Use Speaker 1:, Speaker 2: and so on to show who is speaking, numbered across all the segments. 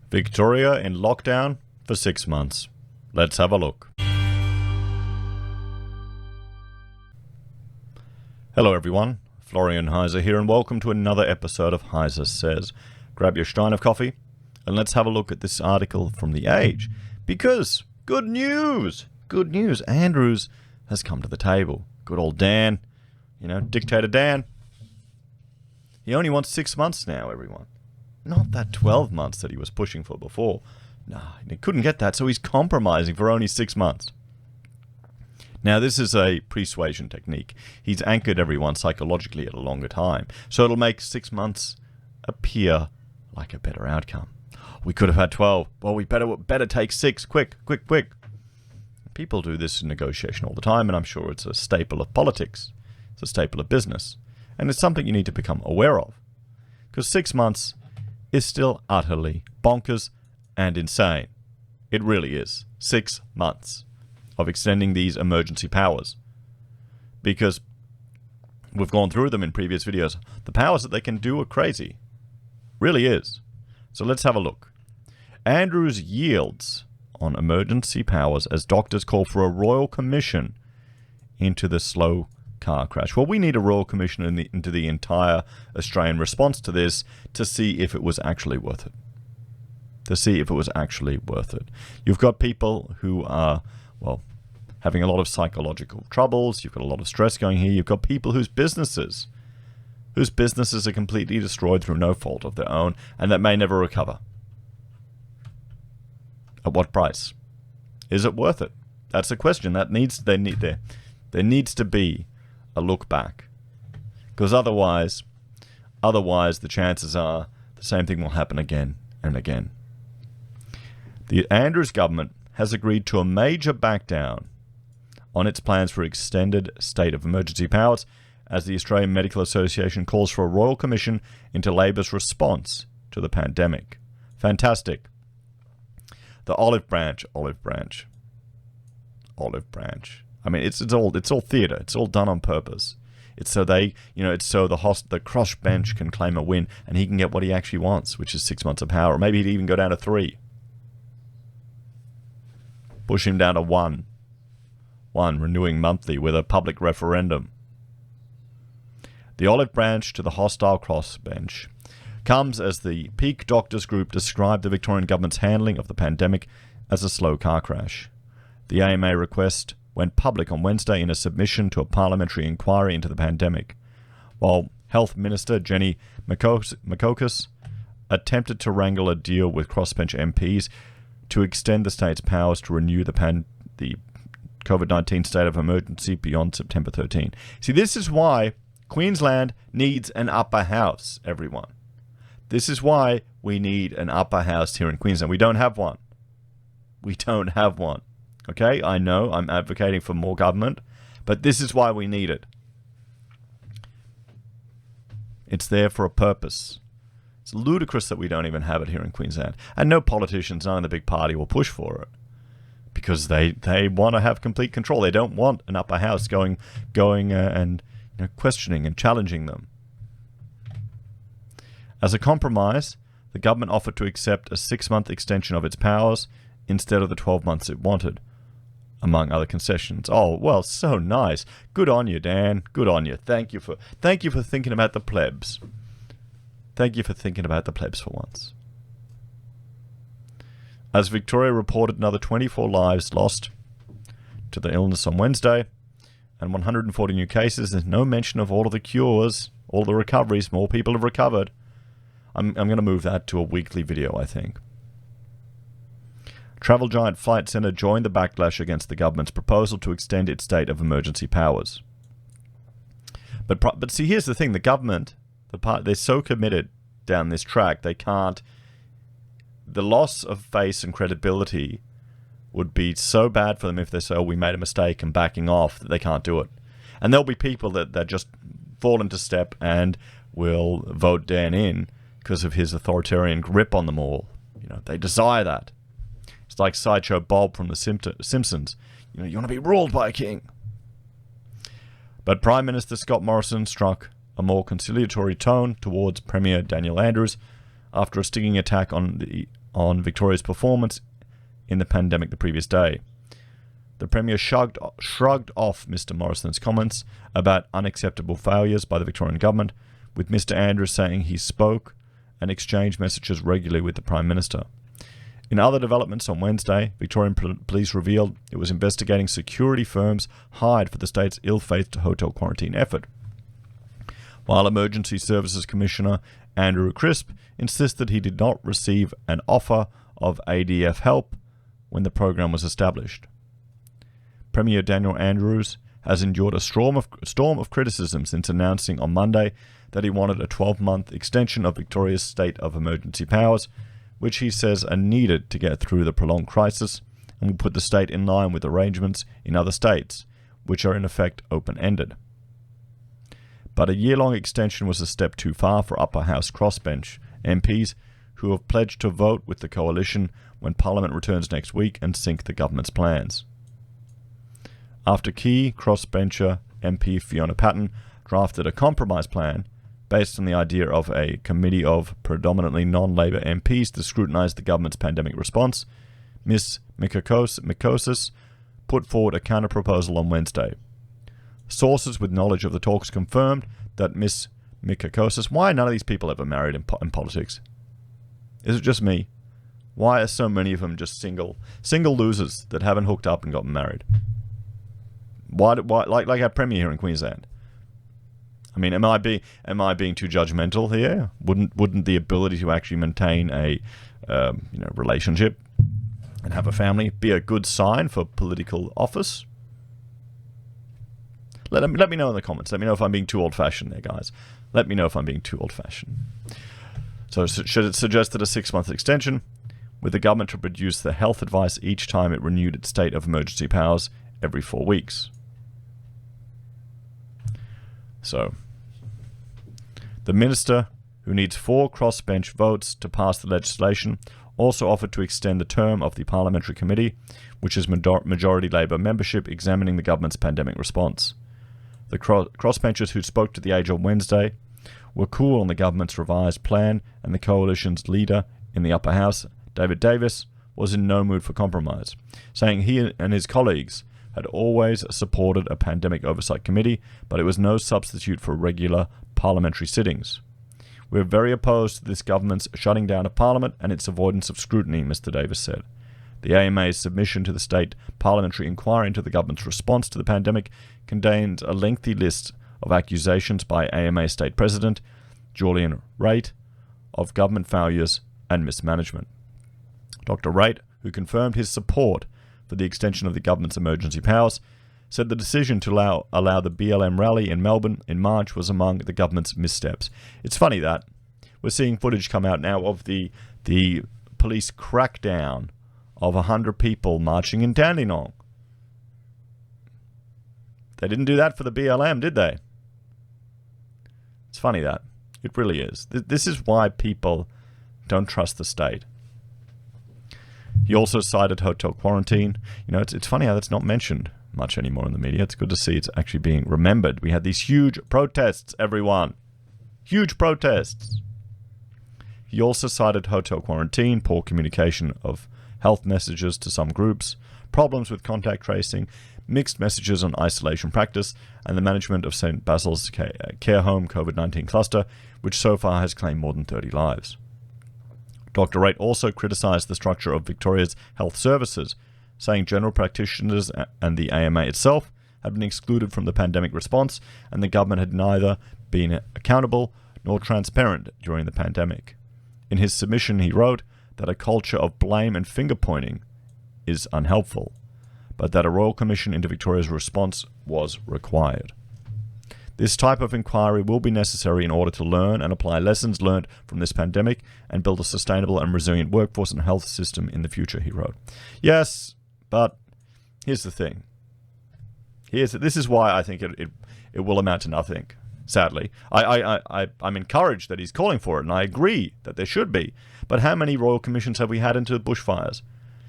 Speaker 1: Victoria in lockdown for 6 months. Let's have a look. Hello everyone, Florian.Heise here, and welcome to another episode of HeiseSays. Grab your stein of coffee and let's have a look at this article from The Age. Because, good news! Good news, Andrews has come to the table. Good old Dan, Dictator Dan. He only wants 6 months now, everyone. Not that 12 months that he was pushing for before. Nah, he couldn't get that, so he's compromising for only 6 months. Now, this is a persuasion technique. He's anchored everyone psychologically at a longer time, so it'll make 6 months appear like a better outcome. We could have had 12. Well, we better take 6. Quick. People do this in negotiation all the time, and I'm sure it's a staple of politics. It's a staple of business. And it's something you need to become aware of. Because 6 months is still utterly bonkers and insane. It really is. 6 months of extending these emergency powers. Because we've gone through them in previous videos. The powers that they can do are crazy. Really is. So let's have a look. Andrews yields on emergency powers as doctors call for a royal commission into the slow car crash. Well, we need a royal commission into the entire Australian response to this to see if it was actually worth it. You've got people who are, well, having a lot of psychological troubles. You've got a lot of stress going here. You've got people whose businesses are completely destroyed through no fault of their own and that may never recover. At what price? Is it worth it? That's the question. There needs to be a look back, because otherwise the chances are the same thing will happen again and again. The Andrews government has agreed to a major backdown on its plans for extended state of emergency powers as the Australian Medical Association calls for a royal commission into Labor's response to the pandemic. Fantastic. The olive branch. I mean, it's all theatre. It's all done on purpose. It's so the crossbench can claim a win and he can get what he actually wants, which is 6 months of power. Or maybe he'd even go down to 3. Push him down to 1. Renewing monthly with a public referendum. The olive branch to the hostile crossbench comes as the peak doctors group described the Victorian government's handling of the pandemic as a slow car crash. The AMA request went public on Wednesday in a submission to a parliamentary inquiry into the pandemic, while Health Minister Jenny Makokis attempted to wrangle a deal with crossbench MPs to extend the state's powers to renew the COVID-19 state of emergency beyond September 13. See, this is why Queensland needs an upper house, everyone. This is why we need an upper house here in Queensland. We don't have one. Okay, I know I'm advocating for more government, but this is why we need it. It's there for a purpose. It's ludicrous that we don't even have it here in Queensland. And no politicians, none of the big party will push for it. Because they want to have complete control. They don't want an upper house going and questioning and challenging them. As a compromise, the government offered to accept a 6-month extension of its powers instead of the 12 months it wanted, among other concessions. Oh, well, so nice. Good on you, Dan. Good on you. Thank you for thinking about the plebs. Thank you for thinking about the plebs for once. As Victoria reported another 24 lives lost to the illness on Wednesday, and 140 new cases, there's no mention of all of the cures, all the recoveries. More people have recovered. I'm going to move that to a weekly video, I think. Travel giant Flight Centre joined the backlash against the government's proposal to extend its state of emergency powers. But see, here's the thing. The government, they're so committed down this track, they can't... The loss of face and credibility would be so bad for them if they say, oh, we made a mistake and backing off, that they can't do it. And there'll be people that just fall into step and will vote Dan in because of his authoritarian grip on them all. They desire that. It's like Sideshow Bob from The Simpsons. You want to be ruled by a king. But Prime Minister Scott Morrison struck a more conciliatory tone towards Premier Daniel Andrews after a stinging attack on the on Victoria's performance in the pandemic the previous day. The Premier shrugged off Mr Morrison's comments about unacceptable failures by the Victorian government, with Mr Andrews saying he spoke and exchanged messages regularly with the Prime Minister. In other developments on Wednesday, Victorian police revealed it was investigating security firms hired for the state's ill-fated hotel quarantine effort, while Emergency Services Commissioner Andrew Crisp insisted he did not receive an offer of ADF help when the program was established. Premier Daniel Andrews has endured a storm of criticism since announcing on Monday that he wanted a 12-month extension of Victoria's state of emergency powers, which he says are needed to get through the prolonged crisis and will put the state in line with arrangements in other states, which are in effect open-ended. But a year-long extension was a step too far for upper house crossbench MPs who have pledged to vote with the coalition when Parliament returns next week and sink the government's plans. After key crossbencher MP Fiona Patten drafted a compromise plan based on the idea of a committee of predominantly non-Labour MPs to scrutinise the government's pandemic response, Ms Mikosis put forward a counter-proposal on Wednesday. Sources with knowledge of the talks confirmed that Ms Mikosis... Why are none of these people ever married in politics? Is it just me? Why are so many of them just single losers that haven't hooked up and gotten married? Why like our Premier here in Queensland? I mean, am I being too judgmental here? Wouldn't the ability to actually maintain a relationship and have a family be a good sign for political office? Let me know in the comments. Let me know if I'm being too old-fashioned there, guys. Let me know if I'm being too old-fashioned. So should it suggested a 6-month extension, with the government to produce the health advice each time it renewed its state of emergency powers every 4 weeks. So, the minister, who needs 4 crossbench votes to pass the legislation, also offered to extend the term of the parliamentary committee, which is majority Labour membership examining the government's pandemic response. The crossbenchers who spoke to The Age on Wednesday were cool on the government's revised plan, and the coalition's leader in the upper house, David Davis, was in no mood for compromise, saying he and his colleagues had always supported a pandemic oversight committee, but it was no substitute for regular parliamentary sittings. "We're very opposed to this government's shutting down of Parliament and its avoidance of scrutiny," Mr Davis said. The AMA's submission to the state parliamentary inquiry into the government's response to the pandemic contained a lengthy list of accusations by AMA State President Julian Wright of government failures and mismanagement. Dr Wright, who confirmed his support for the extension of the government's emergency powers, said the decision to allow the BLM rally in Melbourne in March was among the government's missteps. It's funny that we're seeing footage come out now of the police crackdown of 100 people marching in Dandenong. They didn't do that for the BLM, did they? It's funny that. It really is. This is why people don't trust the state. He also cited hotel quarantine. You know, it's funny how that's not mentioned much anymore in the media. It's good to see it's actually being remembered. We had these huge protests, everyone. Huge protests. He also cited hotel quarantine, poor communication of health messages to some groups, problems with contact tracing, mixed messages on isolation practice, and the management of St. Basil's Care Home COVID-19 cluster, which so far has claimed more than 30 lives. Dr. Wright also criticised the structure of Victoria's health services, saying general practitioners and the AMA itself had been excluded from the pandemic response, and the government had neither been accountable nor transparent during the pandemic. In his submission, he wrote that a culture of blame and finger-pointing is unhelpful, but that a Royal Commission into Victoria's response was required. This type of inquiry will be necessary in order to learn and apply lessons learned from this pandemic and build a sustainable and resilient workforce and health system in the future, he wrote. Yes, but here's the thing. This is why I think it will amount to nothing, sadly. I'm encouraged that he's calling for it, and I agree that there should be. But how many Royal Commissions have we had into the bushfires?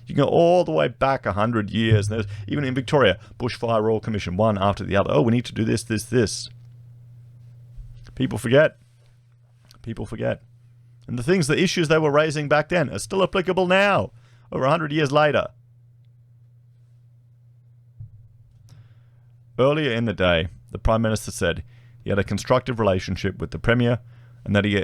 Speaker 1: You can go all the way back 100 years. There's, even in Victoria, Bushfire Royal Commission, one after the other. Oh, we need to do this, this, this. People forget. People forget. And the issues they were raising back then are still applicable now, over 100 years later. Earlier in the day, the Prime Minister said he had a constructive relationship with the Premier and that he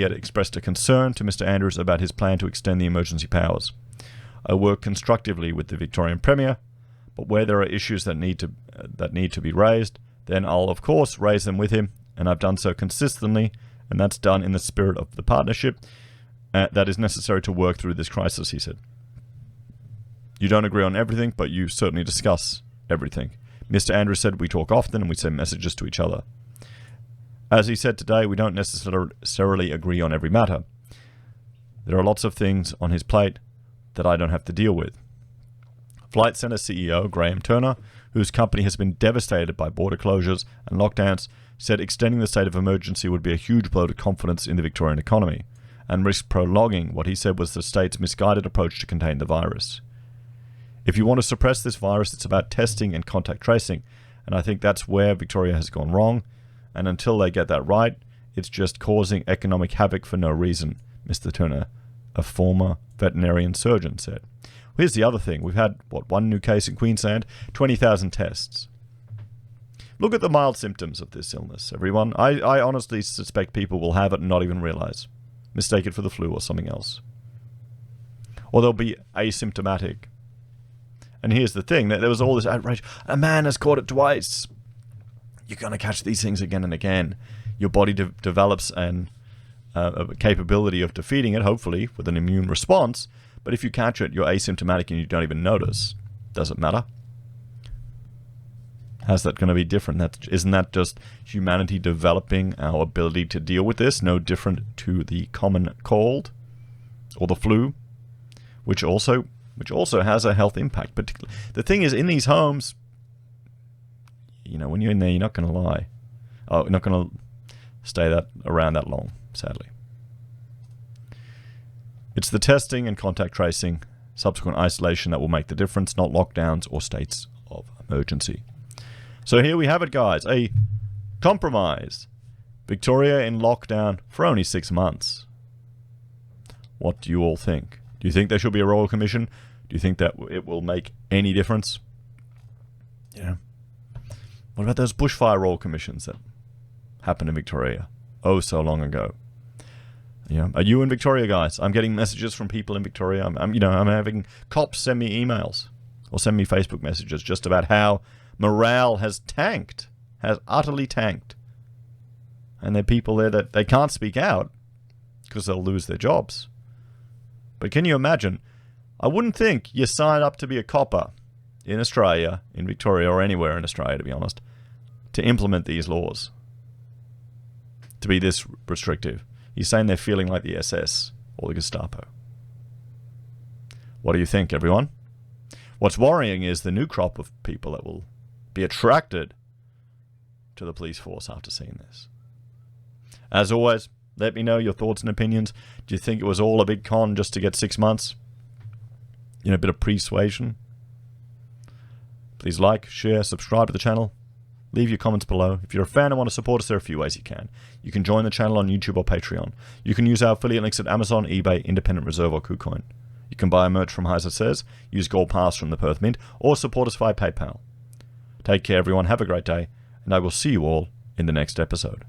Speaker 1: had expressed a concern to Mr Andrews about his plan to extend the emergency powers. I work constructively with the Victorian Premier, but where there are issues that need to be raised, then I'll of course raise them with him, and I've done so consistently, and that's done in the spirit of the partnership that is necessary to work through this crisis, he said. You don't agree on everything, but you certainly discuss everything. Mr Andrews said we talk often and we send messages to each other. As he said today, we don't necessarily agree on every matter. There are lots of things on his plate that I don't have to deal with. Flight Centre CEO Graham Turner, whose company has been devastated by border closures and lockdowns, said extending the state of emergency would be a huge blow to confidence in the Victorian economy and risk prolonging what he said was the state's misguided approach to contain the virus. If you want to suppress this virus, it's about testing and contact tracing, and I think that's where Victoria has gone wrong, and until they get that right, it's just causing economic havoc for no reason, Mr Turner, a former veterinarian surgeon, said. Here's the other thing. We've had, one new case in Queensland, 20,000 tests. Look at the mild symptoms of this illness, everyone. I honestly suspect people will have it and not even realize. Mistake it for the flu or something else. Or they'll be asymptomatic. And here's the thing, that there was all this outrage. A man has caught it twice. You're going to catch these things again and again. Your body develops a capability of defeating it, hopefully, with an immune response. But if you catch it, you're asymptomatic and you don't even notice. Does it matter? How's that going to be different? Isn't that just humanity developing our ability to deal with this? No different to the common cold or the flu, which also has a health impact. But the thing is, in these homes, when you're in there, you're not going to lie. Oh, you're not going to stay around that long, sadly. It's the testing and contact tracing, subsequent isolation that will make the difference, not lockdowns or states of emergency. So here we have it, guys. A compromise. Victoria in lockdown for only 6 months. What do you all think? Do you think there should be a royal commission? Do you think that it will make any difference? Yeah. What about those bushfire royal commissions that happened in Victoria oh so long ago? Yeah. Are you in Victoria, guys? I'm getting messages from people in Victoria. I'm having cops send me emails or send me Facebook messages just about how morale has tanked, has utterly tanked. And there are people there that they can't speak out because they'll lose their jobs. But can you imagine? I wouldn't think you sign up to be a copper in Australia, in Victoria, or anywhere in Australia, to be honest, to implement these laws, to be this restrictive. He's saying they're feeling like the SS or the Gestapo. What do you think, everyone? What's worrying is the new crop of people that will be attracted to the police force after seeing this. As always, let me know your thoughts and opinions. Do you think it was all a big con just to get 6 months? A bit of persuasion? Please like, share, subscribe to the channel. Leave your comments below. If you're a fan and want to support us, there are a few ways you can. You can join the channel on YouTube or Patreon. You can use our affiliate links at Amazon, eBay, Independent Reserve, or Kucoin. You can buy merch from HeiseSays, use Gold Pass from the Perth Mint, or support us via PayPal. Take care, everyone. Have a great day, and I will see you all in the next episode.